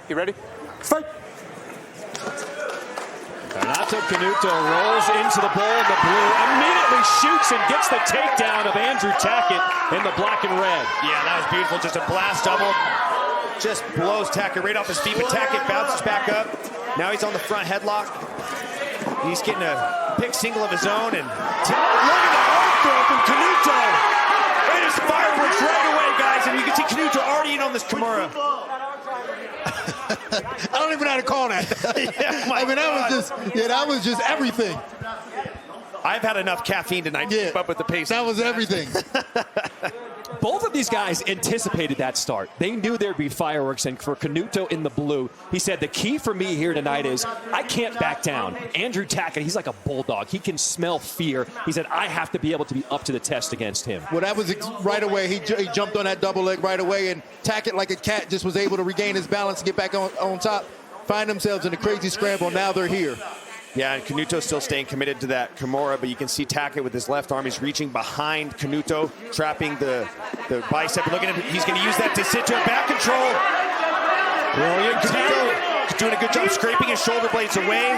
You ready? Fight! Renato Canuto rolls into the ball in the blue, immediately shoots and gets the takedown of Andrew Tackett in the black and red. Yeah, that was beautiful. Just a blast double. Just blows Tackett right off his feet, but Tackett bounces back up. Now he's on the front headlock. He's getting a pick single of his own, and look at the arm throw from Canuto. It is fireworks right away, guys, and you can see Canuto already in on this Kimura. I don't even know how to call that. That was just everything. I've had enough caffeine tonight to keep up with the pace. That was everything. Both of these guys anticipated that start. They knew there'd be fireworks, and for Canuto in the blue, he said, the key for me here tonight is I can't back down. Andrew Tackett, he's like a bulldog. He can smell fear. He said, I have to be able to be up to the test against him. Well, that was right away. He jumped on that double leg right away, and Tackett, like a cat, just was able to regain his balance and get back on top, find themselves in a crazy scramble. Now they're here. Yeah, and Canuto's still staying committed to that Kimura, but you can see Tackett with his left arm. He's reaching behind Canuto, trapping the bicep. Looking at, he's going to use that to sit to a back control. Brilliant. Canuto doing a good job scraping his shoulder blades away.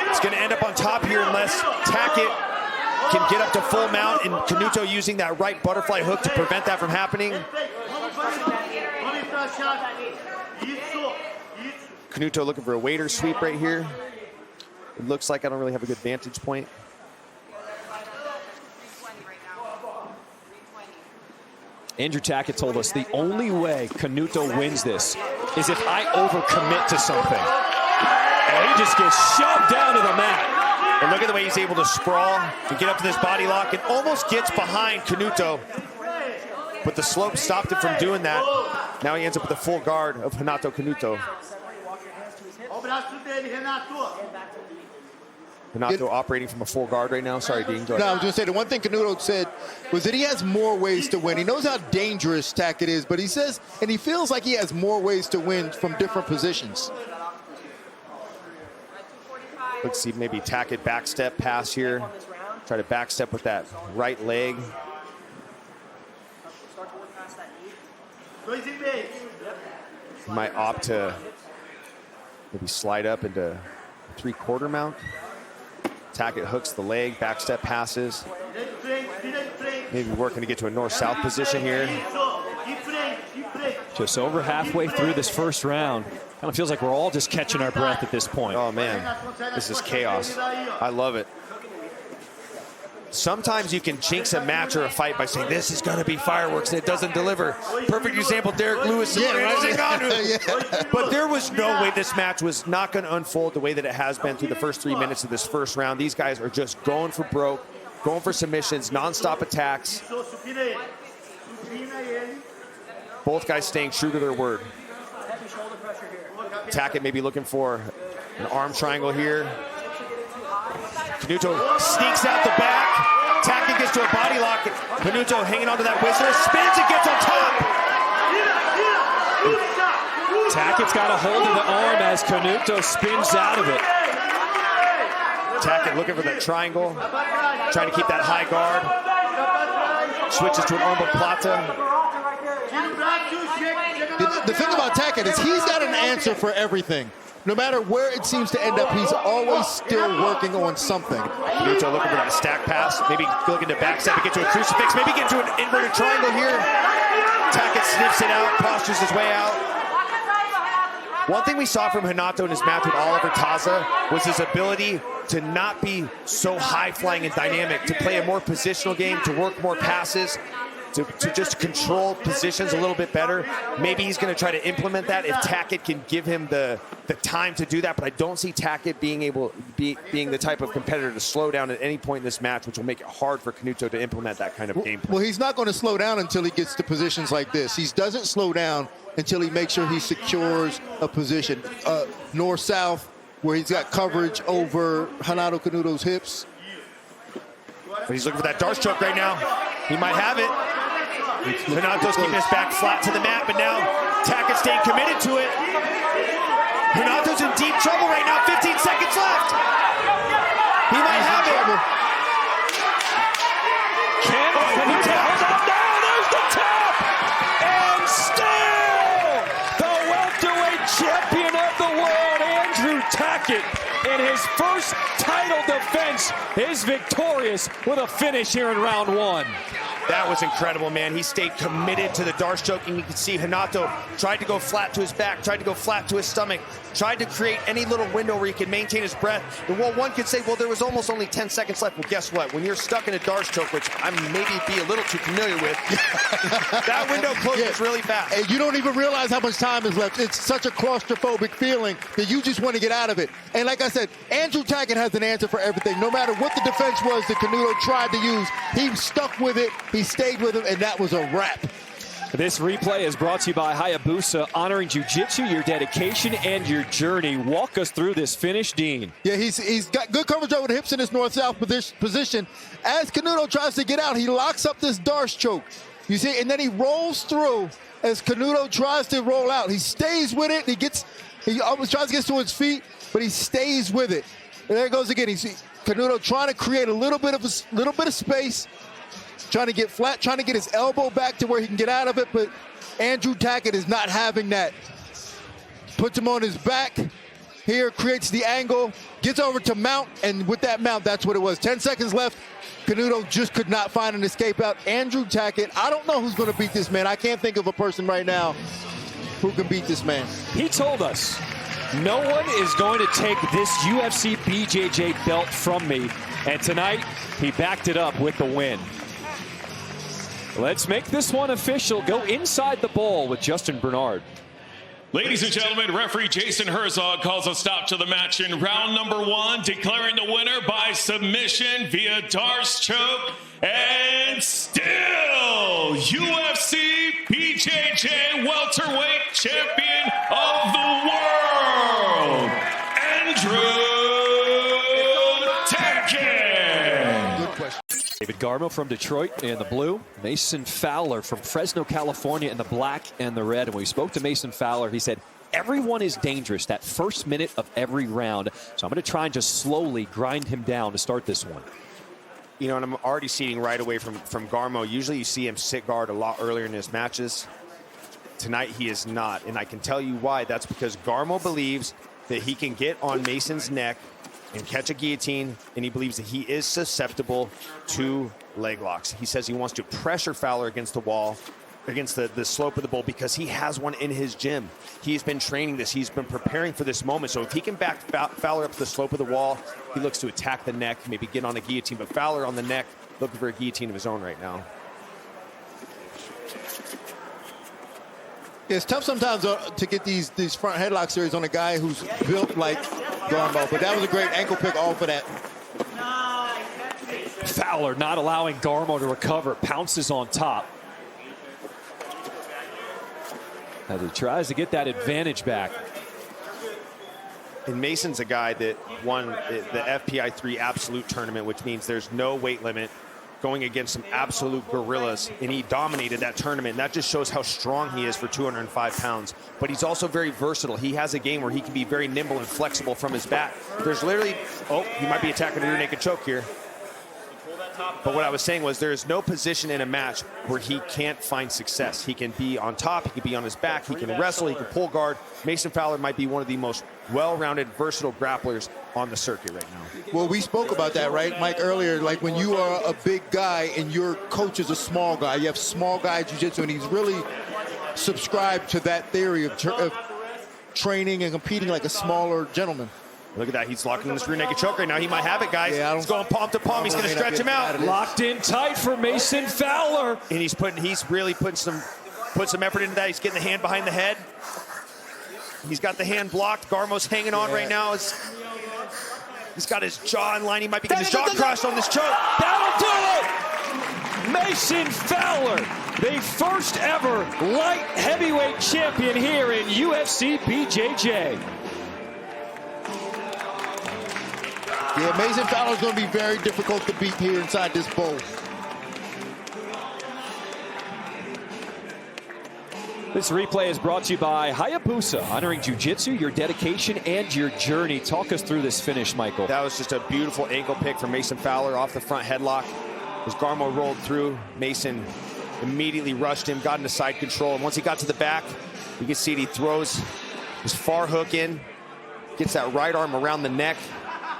He's going to end up on top here unless Tackett can get up to full mount, and Canuto using that right butterfly hook to prevent that from happening. Canuto looking for a waiter sweep right here. It looks like I don't really have a good vantage point. Andrew Tackett told us the only way Canuto wins this is if I overcommit to something. And he just gets shoved down to the mat. And look at the way he's able to sprawl and get up to this body lock and almost gets behind Canuto. But the slope stopped him from doing that. Now he ends up with a full guard of Renato Canuto. Renato operating from a full guard right now. Sorry, Dean. Go ahead. No, I was going to say, the one thing Canuto said was that he has more ways to win. He knows how dangerous Tackett is, but he says, and he feels like he has more ways to win from different positions. Let's see, maybe Tackett backstep pass here. Try to backstep with that right leg. He might opt to maybe slide up into three-quarter mount. Tackett hooks the leg, backstep passes. Maybe working to get to a north-south position here. Just over halfway through this first round. Kind of feels like we're all just catching our breath at this point. Oh, man. This is chaos. I love it. Sometimes you can jinx a match or a fight by saying, this is going to be fireworks, and it doesn't deliver. Perfect example, Derek Lewis. But there was no way this match was not going to unfold the way that it has been through the first 3 minutes of this first round. These guys are just going for broke, going for submissions, nonstop attacks. Both guys staying true to their word. Tackett maybe looking for an arm triangle here. Canuto sneaks out the back. Tackett gets to a body lock. Canuto hanging onto that Whistler, spins and gets on top. Tackett's got a hold of the arm as Canuto spins out of it. Tackett looking for that triangle, trying to keep that high guard. Switches to an omoplata. The thing about Tackett is he's got an answer for everything. No matter where it seems to end up, he's always still working on something. Canuto looking for that stack pass. Maybe looking to backstep and get to a crucifix. Maybe get to an inverted triangle here. Tackett sniffs it out, postures his way out. One thing we saw from Renato in his match with Oliver Taza was his ability to not be so high-flying and dynamic, to play a more positional game, to work more passes, to just control positions a little bit better. Maybe he's going to try to implement that if Tackett can give him the time to do that, but I don't see Tackett being the type of competitor to slow down at any point in this match, which will make it hard for Canuto to implement that kind of game plan. Well, he's not going to slow down until he gets to positions like this. He doesn't slow down until he makes sure he secures a position. North-south, where he's got coverage over Renato Canuto's hips. But he's looking for that dart stroke right now. He might have it. Renato's keeping his back flat to the mat, but now Tackett staying committed to it. Renato's in deep trouble right now. 15 seconds left. He might have it. Can he tap? Now there's the tap! And still, the welterweight champion of the world, Andrew Tackett, in his first title defense, is victorious with a finish here in round 1. That was incredible, man. He stayed committed to the Darce choke, and you can see Renato tried to go flat to his back, tried to go flat to his stomach, tried to create any little window where he could maintain his breath. And while one could say, well, there was almost only 10 seconds left. Well, guess what? When you're stuck in a Darce choke, which I maybe be a little too familiar with, that window closes really fast. And you don't even realize how much time is left. It's such a claustrophobic feeling that you just want to get out of it. And like I said, Andrew Tackett has an answer for everything. No matter what the defense was that Canuto tried to use, he stuck with it. He stayed with him, and that was a wrap. This replay is brought to you by Hayabusa, honoring jiu-jitsu, your dedication, and your journey. Walk us through this finish, Dean. Yeah, he's got good coverage over the hips in this north-south position. As Canuto tries to get out, he locks up this Darce choke. You see, and then he rolls through as Canuto tries to roll out. He stays with it. He almost tries to get to his feet, but he stays with it. And there it goes again. Canuto trying to create a little bit of space, trying to get flat, trying to get his elbow back to where he can get out of it, but Andrew Tackett is not having that. Puts him on his back here, creates the angle, gets over to mount, and with that mount, that's what it was. 10 seconds left. Canuto just could not find an escape out. Andrew Tackett, I don't know who's going to beat this man. I can't think of a person right now who can beat this man. He told us, no one is going to take this UFC BJJ belt from me. And tonight, he backed it up with the win. Let's make this one official. Go inside the bowl with Justin Bernard. Ladies and gentlemen, referee Jason Herzog calls a stop to the match in round number 1, declaring the winner by submission via Darce choke, and still UFC BJJ welterweight champion of the world, Andrew Tackett. Good question. David Garmo from Detroit in the blue. Mason Fowler from Fresno, California in the black and the red. And when we spoke to Mason Fowler, he said, everyone is dangerous that first minute of every round. So I'm going to try and just slowly grind him down to start this one. You know, and I'm already seeing right away from Garmo. Usually you see him sit guard a lot earlier in his matches. Tonight he is not. And I can tell you why. That's because Garmo believes that he can get on Mason's neck and catch a guillotine, and he believes that he is susceptible to leg locks. He says he wants to pressure Fowler against the wall, against the slope of the bowl, because he has one in his gym. He's been training this. He's been preparing for this moment. So if he can back Fowler up to the slope of the wall, he looks to attack the neck, maybe get on a guillotine. But Fowler on the neck, looking for a guillotine of his own right now. It's tough sometimes to get these front headlock series on a guy who's built like Garmo, but that was a great ankle pick off of that. Fowler not allowing Garmo to recover, pounces on top. As he tries to get that advantage back. And Mason's a guy that won the FPI 3 Absolute tournament, which means there's no weight limit, going against some absolute gorillas, and he dominated that tournament. And that just shows how strong he is for 205 pounds. But he's also very versatile. He has a game where he can be very nimble and flexible from his back. There's literally, oh, he might be attacking a rear naked choke here. But what I was saying was there is no position in a match where he can't find success. He can be on top, he can be on his back, he can wrestle, he can pull guard. Mason Fowler might be one of the most well-rounded, versatile grapplers on the circuit right now. Well, we spoke about that, right, Mike, earlier. Like when you are a big guy and your coach is a small guy, you have small guy jiu-jitsu, and he's really subscribed to that theory of training and competing like a smaller gentleman. Look at that, he's locking in this rear naked choke right now. He might have it, guys. Yeah, he's going palm to palm. He's going to stretch him out. Locked in tight for Mason Fowler. And he's really putting some effort into that. He's getting the hand behind the head. He's got the hand blocked. Garmo's hanging on right now. He's got his jaw in line. He might be getting his jaw crushed on this choke. That'll do it! Mason Fowler, the first ever light heavyweight champion here in UFC BJJ. Yeah, Mason Fowler's going to be very difficult to beat here inside this bowl. This replay is brought to you by Hayabusa, honoring jiu-jitsu, your dedication, and your journey. Talk us through this finish, Michael. That was just a beautiful ankle pick from Mason Fowler off the front headlock. As Garmo rolled through, Mason immediately rushed him, got into side control. And once he got to the back, you can see it, he throws His far hook in, gets that right arm around the neck,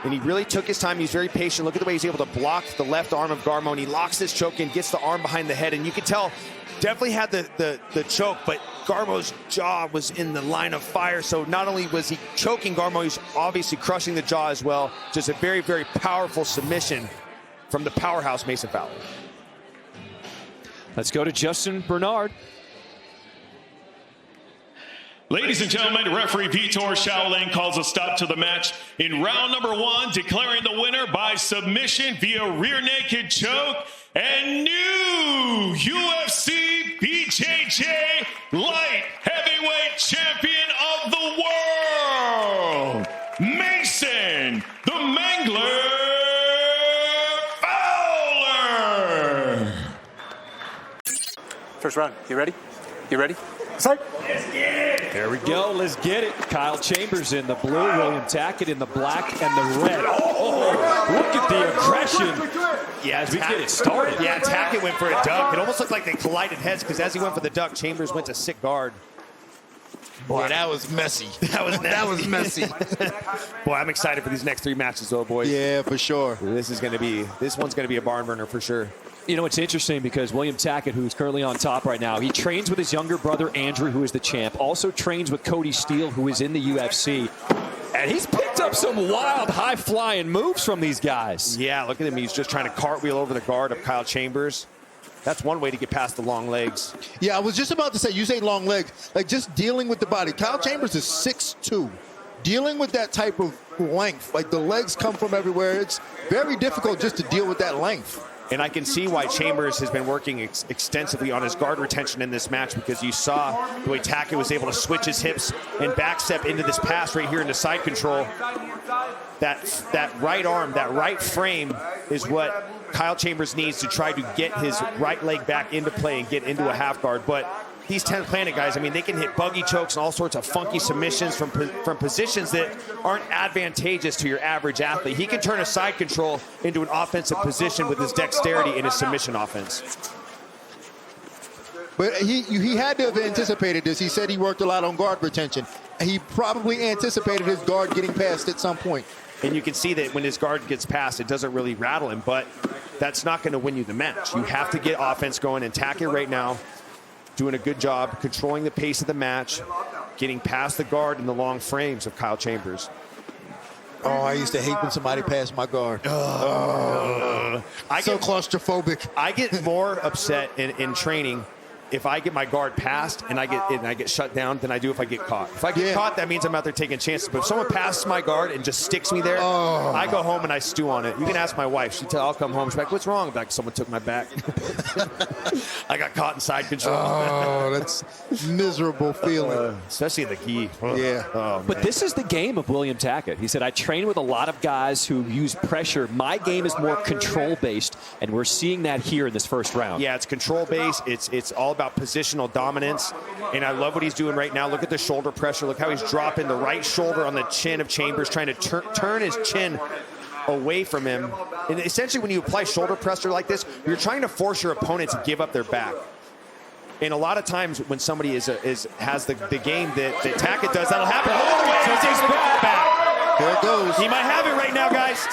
and he really took his time. He's very patient. Look at the way he's able to block the left arm of Garmo, and he locks this choke in, gets the arm behind the head, and you can tell definitely had the choke, but Garmo's jaw was in the line of fire. So not only was he choking Garmo, he's obviously crushing the jaw as well. Just a very, very powerful submission from the powerhouse Mason Fowler. Let's go to Justin Bernard. Ladies and gentlemen, referee Vitor Shaolin calls a stop to the match in round number 1, declaring the winner by submission via rear naked choke and new UFC BJJ light heavyweight champion of the world, Mason the Mangler Fowler. First round, you ready? You ready? Start. There we go. Let's get it. Kyle Chambers in the blue, William Tackett in the black and the red. Oh, look at the aggression. Yeah, as we get it started. Yeah, Tackett went for a duck. It almost looked like they collided heads because as he went for the duck, Chambers went to sit guard. Boy, that was messy. That was messy. Boy, I'm excited for these next 3 matches, though, boys. Yeah, for sure. This one's gonna be a barn burner for sure. You know, it's interesting because William Tackett, who's currently on top right now, he trains with his younger brother, Andrew, who is the champ. Also trains with Cody Steele, who is in the UFC. And he's picked up some wild, high-flying moves from these guys. Yeah, look at him. He's just trying to cartwheel over the guard of Kyle Chambers. That's one way to get past the long legs. Yeah, I was just about to say, you say long legs, like just dealing with the body. Kyle Chambers is 6'2". Dealing with that type of length, like the legs come from everywhere, it's very difficult just to deal with that length. And I can see why Chambers has been working extensively on his guard retention in this match, because you saw the way Tackett was able to switch his hips and backstep into this pass right here into side control. That right arm, that right frame is what Kyle Chambers needs to try to get his right leg back into play and get into a half guard. But these 10th Planet guys, I mean, they can hit buggy chokes and all sorts of funky submissions from positions that aren't advantageous to your average athlete. He can turn a side control into an offensive position with his dexterity in his submission offense. But he had to have anticipated this. He said he worked a lot on guard retention. He probably anticipated his guard getting past at some point. And you can see that when his guard gets past, it doesn't really rattle him, but that's not going to win you the match. You have to get offense going, and Tackett right now doing a good job controlling the pace of the match, getting past the guard and the long frames of Kyle Chambers. Oh, I used to hate when somebody passed my guard. So claustrophobic. I get more upset in training if I get my guard passed and I get shut down than I do if I get caught. If I get caught, that means I'm out there taking chances. But if someone passes my guard and just sticks me there, I go home and I stew on it. You can ask my wife. I'll come home. She's like, "What's wrong?" I'm like, "Someone took my back." I got caught in side control. Oh, that's miserable feeling. Especially in the gi. Yeah. Oh, But this is the game of William Tackett. He said, I train with a lot of guys who use pressure. My game is more control-based, and we're seeing that here in this first round. Yeah, it's control-based. It's all about positional dominance, and I love what he's doing right now. Look at the shoulder pressure. Look how he's dropping the right shoulder on the chin of Chambers, trying to turn his chin away from him. And essentially, when you apply shoulder pressure like this, you're trying to force your opponent to give up their back. And a lot of times when somebody has the game that Tackett does, that'll happen. Oh, wait, he takes the back. There it goes. He might have it right now, guys.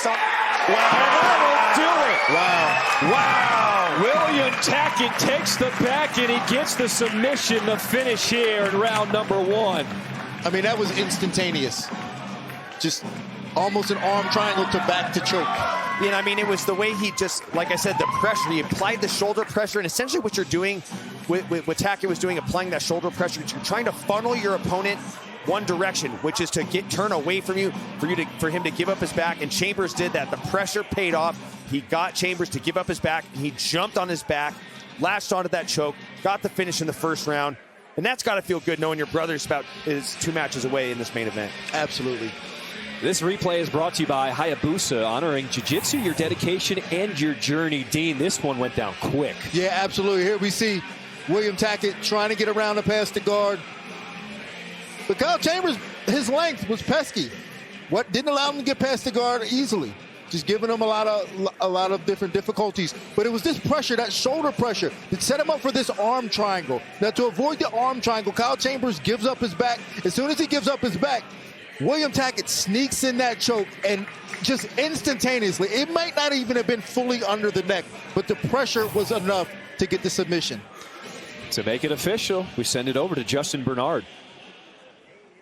Wow. William Tackett takes the back, and he gets the submission to finish here in round number 1. I mean, that was instantaneous. Just almost an arm triangle to back to choke. You know, I mean, it was the way he just, like I said, the pressure. He applied the shoulder pressure, and essentially what you're doing, what Tackett was doing, applying that shoulder pressure, you're trying to funnel your opponent one direction, which is to turn away from you, for him to give up his back, and Chambers did that. The pressure paid off. He got Chambers to give up his back, and he jumped on his back, latched onto that choke, got the finish in the first round, and that's got to feel good knowing your brother is 2 matches away in this main event. Absolutely. This replay is brought to you by Hayabusa, honoring jiu-jitsu, your dedication, and your journey. Dean, this one went down quick. Yeah, absolutely. Here we see William Tackett trying to get around and past the guard. But Kyle Chambers, his length was pesky. What didn't allow him to get past the guard easily. just giving him a lot of different difficulties. But it was this pressure, that shoulder pressure, that set him up for this arm triangle. Now, to avoid the arm triangle, Kyle Chambers gives up his back. As soon as he gives up his back, William Tackett sneaks in that choke and just instantaneously, it might not even have been fully under the neck, but the pressure was enough to get the submission. To make it official, we send it over to Justin Bernard.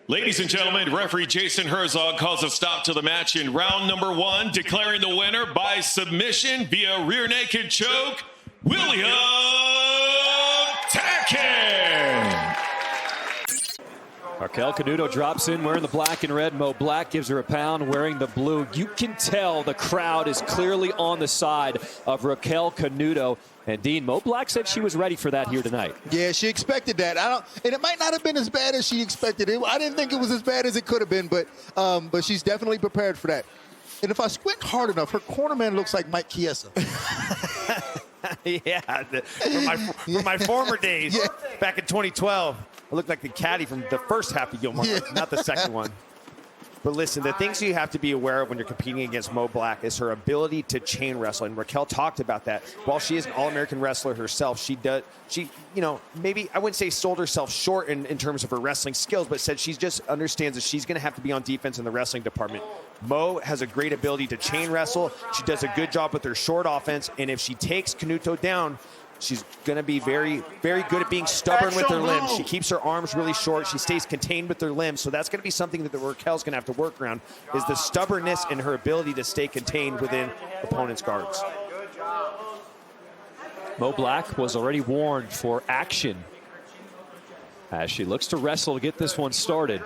Ladies and gentlemen, referee Jason Herzog calls a stop to the match in round number 1, declaring the winner by submission via rear naked choke, William Tackett. Raquel Canuto drops in wearing the black and red. Mo Black gives her a pound wearing the blue. You can tell the crowd is clearly on the side of Raquel Canuto. And Dean, Mo Black said she was ready for that here tonight. Yeah, she expected that. And it might not have been as bad as she expected. I didn't think it was as bad as it could have been, but she's definitely prepared for that. And if I squint hard enough, her cornerman looks like Mike Chiesa. Yeah, from my former days, back in 2012, I looked like the caddy from the first half of Gilmore, not the second one. But listen, the things you have to be aware of when you're competing against Mo Black is her ability to chain wrestle. And Raquel talked about that. While she is an All-American wrestler herself, she, maybe I wouldn't say sold herself short in terms of her wrestling skills, but said she just understands that she's going to have to be on defense in the wrestling department. Mo has a great ability to chain wrestle. She does a good job with her short offense. And if she takes Canuto down, she's going to be very, very good at being stubborn with her limbs. She keeps her arms really short. She stays contained with her limbs. So that's going to be something that Raquel's going to have to work around, is the stubbornness and her ability to stay contained within opponent's guards. Mo Black was already warned for action as she looks to wrestle to get this one started.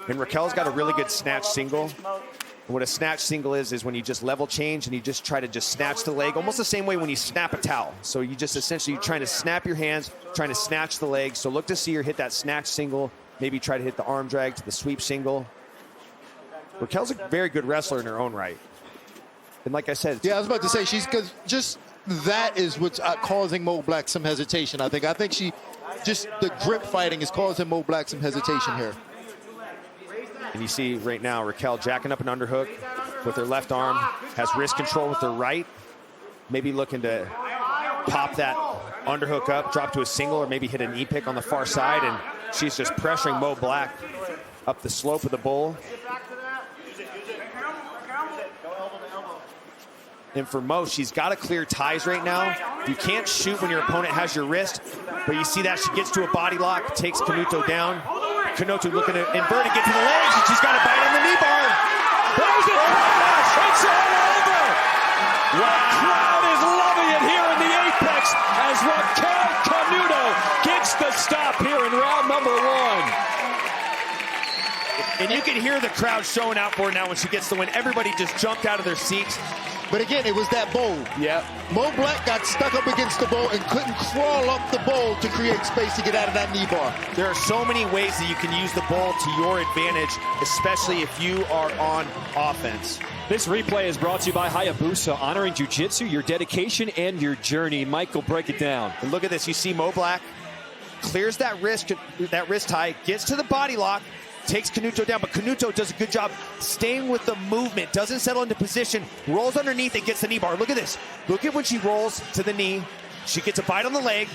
And Raquel's got a really good snatch single. What a snatch single is when you just level change and you just try to just snatch the leg, almost the same way when you snap a towel. So you just essentially trying to snap your hands, trying to snatch the leg. So look to see her hit that snatch single, maybe try to hit the arm drag to the sweep single. Raquel's a very good wrestler in her own right. And like I said, yeah, I was about to say, because just that is what's causing Mo Black some hesitation. I think she just the grip fighting is causing Mo Black some hesitation here. And you see right now Raquel jacking up an underhook with her left arm, has wrist control with her right, maybe looking to pop that underhook up, drop to a single, or maybe hit a knee pick on the far side, and she's just pressuring Mo Black up the slope of the bowl. And for Mo, she's got to clear ties right now. You can't shoot when your opponent has your wrist, but you see that she gets to a body lock, takes Canuto down. Canuto looking to invert and get to the legs, and she's got a bite on the knee bar. There's it! It's all over! The crowd is loving it here in the Apex as Raquel Canuto gets the stop here in round number 1. And you can hear the crowd showing out for her now when she gets the win. Everybody just jumped out of their seats. But again, it was that bowl. Yeah. Mo Black got stuck up against the bowl and couldn't crawl up the bowl to create space to get out of that knee bar. There are so many ways that you can use the bowl to your advantage, especially if you are on offense. This replay is brought to you by Hayabusa, honoring jiu-jitsu, your dedication, and your journey. Michael, break it down. And look at this. You see Mo Black clears that wrist tie, gets to the body lock, takes Canuto down, but Canuto does a good job staying with the movement, doesn't settle into position, rolls underneath and gets the knee bar. Look at this. Look at when she rolls to the knee. She gets a bite on the leg,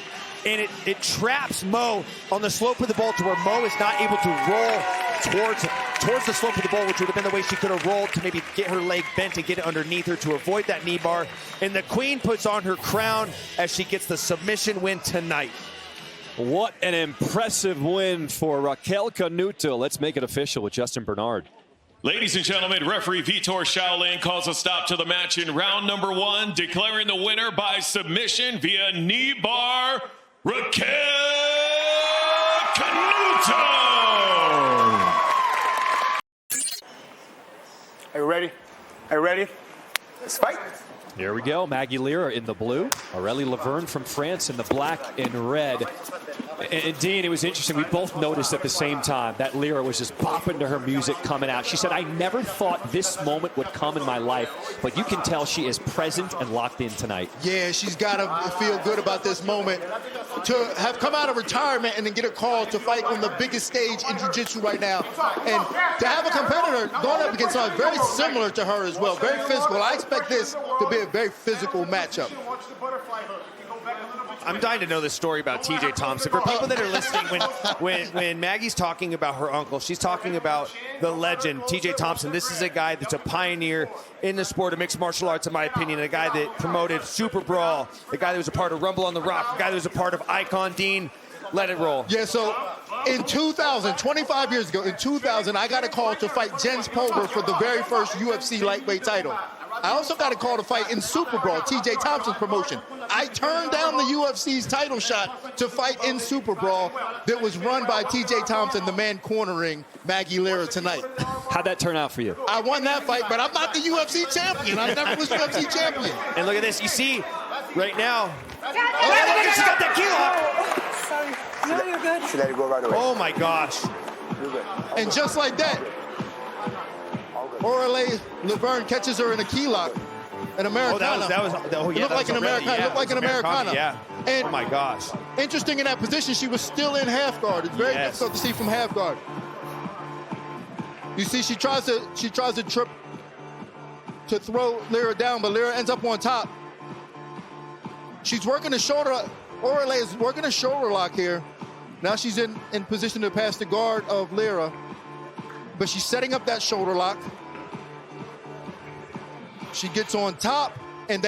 and it traps Mo on the slope of the bowl to where Mo is not able to roll towards the slope of the bowl, which would have been the way she could have rolled to maybe get her leg bent and get it underneath her to avoid that knee bar. And the Queen puts on her crown as she gets the submission win tonight. What an impressive win for Raquel Canuto. Let's make it official with Justin Bernard. Ladies and gentlemen, referee Vitor Shaolin calls a stop to the match in round number 1, declaring the winner by submission via knee bar, Raquel Canuto. Are you ready? Are you ready? Let's fight. Here we go. Maggie Lira in the blue. Aurelie Laverne from France in the black and red. And Dean, it was interesting. We both noticed at the same time that Lira was just bopping to her music coming out. She said, I never thought this moment would come in my life, but you can tell she is present and locked in tonight. Yeah, she's got to feel good about this moment. to have come out of retirement and then get a call to fight on the biggest stage in jiu-jitsu right now. And to have a competitor going up against someone very similar to her as well, very physical. I expect this to be a very physical matchup. I'm dying to know this story about TJ Thompson. For people that are listening, when Maggie's talking about her uncle, she's talking about the legend, TJ Thompson. This is a guy that's a pioneer in the sport of mixed martial arts, in my opinion, a guy that promoted Super Brawl, a guy that was a part of Rumble on the Rock, a guy that was a part of Icon. Dean, let it roll. Yeah, so in 2000, 25 years ago, in 2000, I got a call to fight Jens Pulver for the very first UFC lightweight title. I also got a call to fight in Super Brawl, TJ Thompson's promotion. I turned down the UFC's title shot to fight in Super Brawl that was run by TJ Thompson, the man cornering Maggie Lira tonight. How'd that turn out for you? I won that fight, but I'm not the UFC champion. I never was UFC champion. And look at this. You see right now. Oh, look, she's got that key lock. Sorry. No, you're good. She let it go right away. Oh, my gosh. You're good. And just like that, Aurelie Vern catches her in a key lock. An Americana. It looked like an Americana. It looked like an Americana. Yeah. And oh my gosh. Interesting in that position, she was still in half guard. It's very difficult to see from half guard. You see, she tries to trip to throw Lira down, but Lira ends up on top. She's working the shoulder. Aurelie is working a shoulder lock here. Now she's in position to pass the guard of Lira, but she's setting up that shoulder lock. She gets on top, and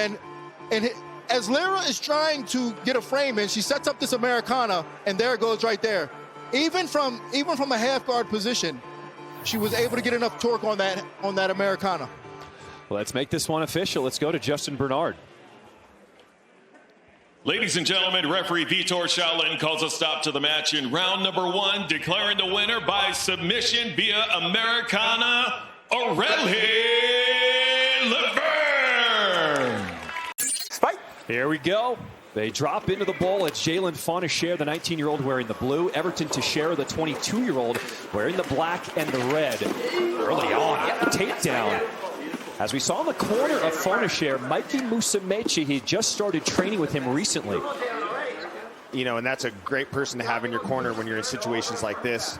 as Lira is trying to get a frame in, she sets up this Americana, and there it goes right there. Even from a half guard position, she was able to get enough torque on that Americana. Well, let's make this one official. Let's go to Justin Bernard. Ladies and gentlemen, referee Vitor Shaolin calls a stop to the match in round number 1, declaring the winner by submission via Americana, Aurelie Vern. Fight. Here we go. They drop into the bowl. It's Jalen Fonacier, the 19-year-old, wearing the blue. Everton Teixeira, the 22-year-old, wearing the black and the red. Early on, the takedown. As we saw in the corner of Fonacier, Mikey Musumeci, he just started training with him recently. You know, and that's a great person to have in your corner when you're in situations like this.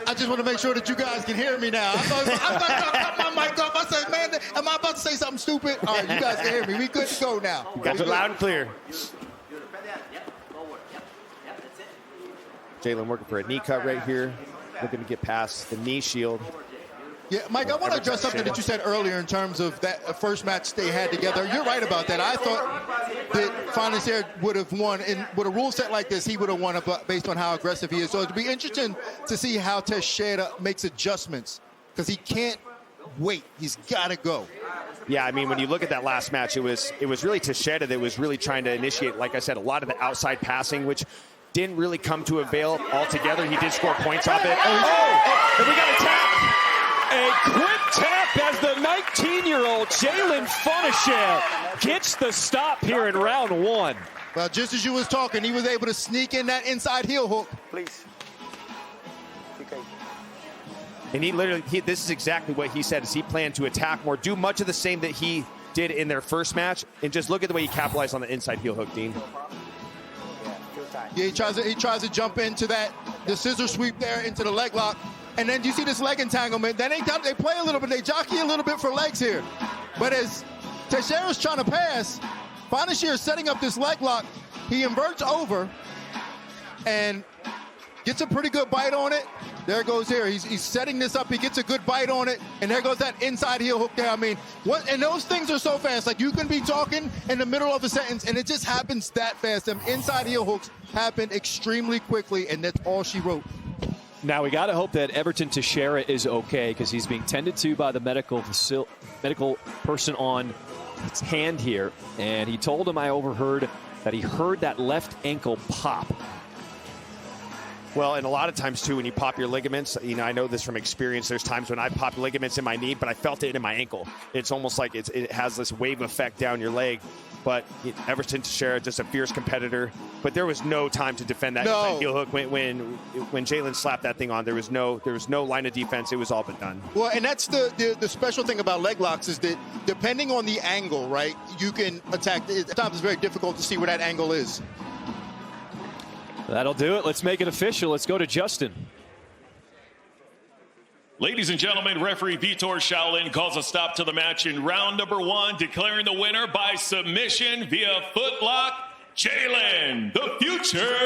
I just want to make sure that you guys can hear me now. I thought I cut my mic off. I said, man, am I about to say something stupid? All right, you guys can hear me. We good to go now. Got it loud and clear. Jalen working for a knee cut right here. Looking to get past the knee shield. Yeah, Mike, I want to address something that you said earlier in terms of that first match they had together. You're right about that. I thought that Fonacier would have won, and with a rule set like this, he would have won based on how aggressive he is. So it'd be interesting to see how Teixeira makes adjustments, because he can't wait. He's got to go. Yeah, I mean, when you look at that last match, it was really Teixeira that was really trying to initiate, like I said, a lot of the outside passing, which didn't really come to avail altogether. He did score points off it. And we got a tap. A quick tap as the 19-year-old Jalen Fonacier gets the stop here in round 1. Well, just as you was talking, he was able to sneak in that inside heel hook. Please. Okay. And this is exactly what he said, is he planned to attack more, do much of the same that he did in their first match, and just look at the way he capitalized on the inside heel hook, Dean. Yeah, he tries to jump into the scissor sweep there into the leg lock. And then you see this leg entanglement. Then they play a little bit. They jockey a little bit for legs here. But as Teixeira's trying to pass, Fonacier is setting up this leg lock. He inverts over and gets a pretty good bite on it. There it goes here. He's setting this up. He gets a good bite on it. And there goes that inside heel hook there. I mean, and those things are so fast. Like, you can be talking in the middle of a sentence, and it just happens that fast. Them inside heel hooks happen extremely quickly, and that's all she wrote. Now, we got to hope that Everton Teixeira is okay, because he's being tended to by the medical person on his hand here. And he told him, I overheard, that he heard that left ankle pop. Well, and a lot of times, too, when you pop your ligaments, you know, I know this from experience. There's times when I pop ligaments in my knee, but I felt it in my ankle. It's almost like it has this wave effect down your leg. But Everton Teixeira, just a fierce competitor. But there was no time to defend that heel hook when Jalen slapped that thing on. There was no line of defense. It was all but done. Well, and that's the special thing about leg locks is that depending on the angle, right, you can attack. At times it's very difficult to see where that angle is. That'll do it. Let's make it official. Let's go to Justin. Ladies and gentlemen, referee Vitor Shaolin calls a stop to the match in round number 1, declaring the winner by submission via footlock, Jalen, the future